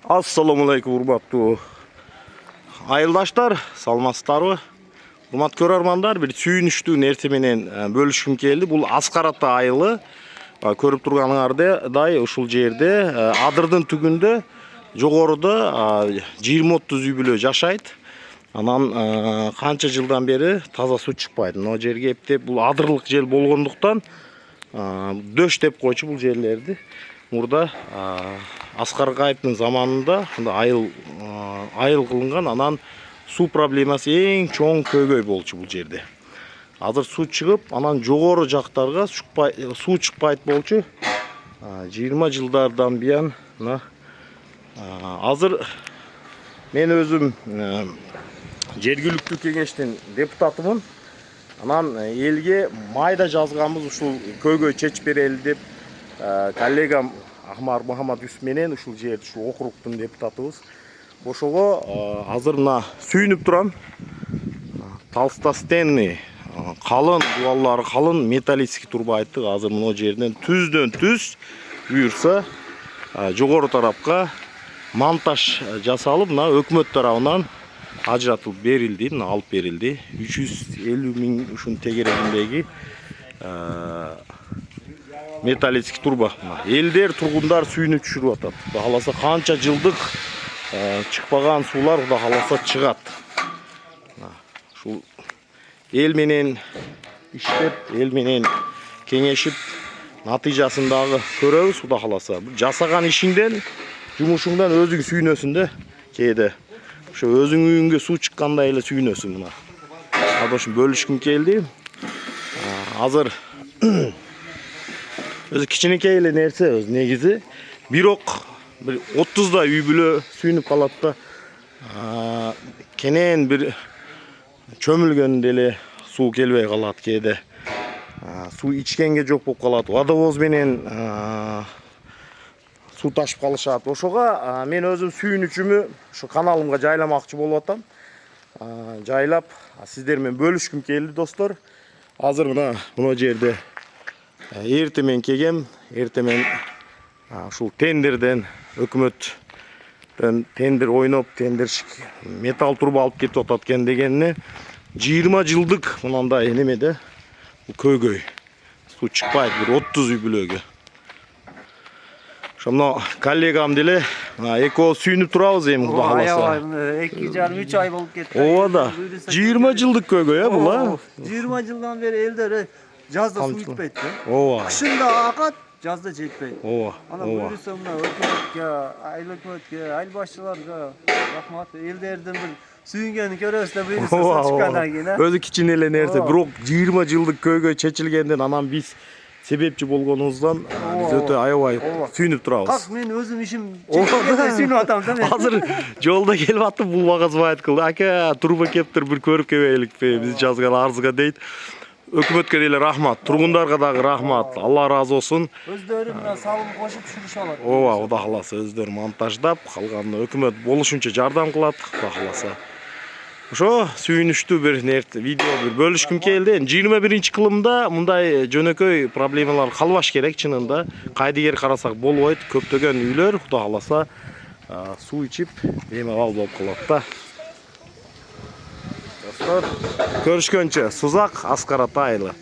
Assalamu alaikum урматтуу айылдаштар, саламатсыздарбы? Урматтуу көрөрмандар, бир сүйүнүчтүү нерсе менен бөлүшкүм келди. Бул Аскар ата айылы. Көрүп турганыңардай ушул жерде адырдын түгүндө жогоруда 20-30 үй бүлө жашайт. Анан канча жылдан бери таза суу чыкпайт. Мына жерге эптеп бул адырлык жер болгондуктан дөш деп койчу бул жерлерди. Мурда Аскар Акаевдин заманында айыл кылынган, анан суу проблемасы эң чоң көйгөй болчу бул жерде. Азыр суу чыгып, анан жогору жактарга суу чыкпайт болчу. 20 жылдардан буян азыр мен өзүм жергиликтүү кеңештин депутатымын. Анан элге майда жазганбыз, ушул көйгөй чечип берели деп. Коллегам Ахмар Мухаммад Юсуп менен ушул жерди, ушул округтун депутатыбыз. Ошого азыр мына сүйүнүп турам. Толстостенный калын, дубаллары калын металлический труба айттык. Азыр мына жерден түздөн түз буюрса жогору тарапка монтаж жасалып, мына өкмөт тарабынан ажыратылып берилди, мына алып берилди. 350 миң ушун тегерегиндеги металлический труба. Элдер, тургундар сүйүнүп түшүрүп атат. Кудай кааласа канча жылдык чыкпаган суулар кудай кааласа чыгат. Ушул эл менен иштеп, эл менен кеңешип, натыйжасын дагы көрөбүз кудай кааласа. Жасаган ишиңден, жумушуңдан өзүң сүйүнөсүң да, кээде. Ошо өзүң үйүңгө суу чыккандай эле сүйүнөсүң мына. Ошо бөлүшкүм келди. Азыр өзү кичинекей эле нерсе өзү негизи. Бирок бир 30 үй бүлө сүйүнүп калат да. Кенен бир чөмүлгөндө эле суу келбей калат кээде. Суу ичкенге жок болуп калат. Водовоз менен суу ташып калышат. Ошого мен өзүм сүйүнүчүмү ушу каналымга жайламакчы болуп атам. Жайлап сиздер менен бөлүшкүм келди, достор. Азыр мына жерде эртемен келгем, эртемен ушул тендерден өкмөттөн тендер ойноп, тендерчик металл труба алып кетип атат экен дегенине 20 жылдык мындай немеде көйгөй. Суу чыкпайт бир 30 үй бүлөгө. Ошондо коллегам деле экөө сүйүнүп турабыз эми кудай кааласа. 2,5-3 ай болуп кетти. Ооба да. 20 жылдык көйгөй бул. 20 жылдан бери элдер жазда суу ичпейт да. Ооба. Кышында акат, жазда жетпейт. Ооба. Ана буюрса мына өкмөткө, айыл башчыларга рахмат. Элдердин бир сүйүнгөнүн көрөбүз да буюрса суу чыккандан кийин. Өзү кичине эле нерсе, бирок 20 жылдык көйгөй чечилгенден анан биз себепчи болгонубуздан биз өтө аябай сүйүнүп турабыз. Как мен өзүм ишим чечилгенде сүйүнүп атам да мен. Азыр жолдо келип атып бул мага звонок кылды. Ака, труба кептир, бир көрүп келеликпи, биз жазган арызга дейт. Өкмөткө деле рахмат, тургундарга дагы рахмат. Алла разы болсун. Өздөрү менен салым кошуп түшүрүшүп алат. Ооба, кудай кааласа өздөрү монтаждап, калганын өкмөт болушунча жардам кылат, кудай кааласа. Ошо сүйүнүчтүү бир видео бир бөлүшкүм келди. 21-кылымда мындай жөнөкөй проблемалар калбаш керек чынында. Кайдыгер карасак болбойт. Көптөгөн үйлөр кудай кааласа суу ичип бемалал болуп калат да. Достор, көрүшкөнчө Сузак Аскар ата айылы.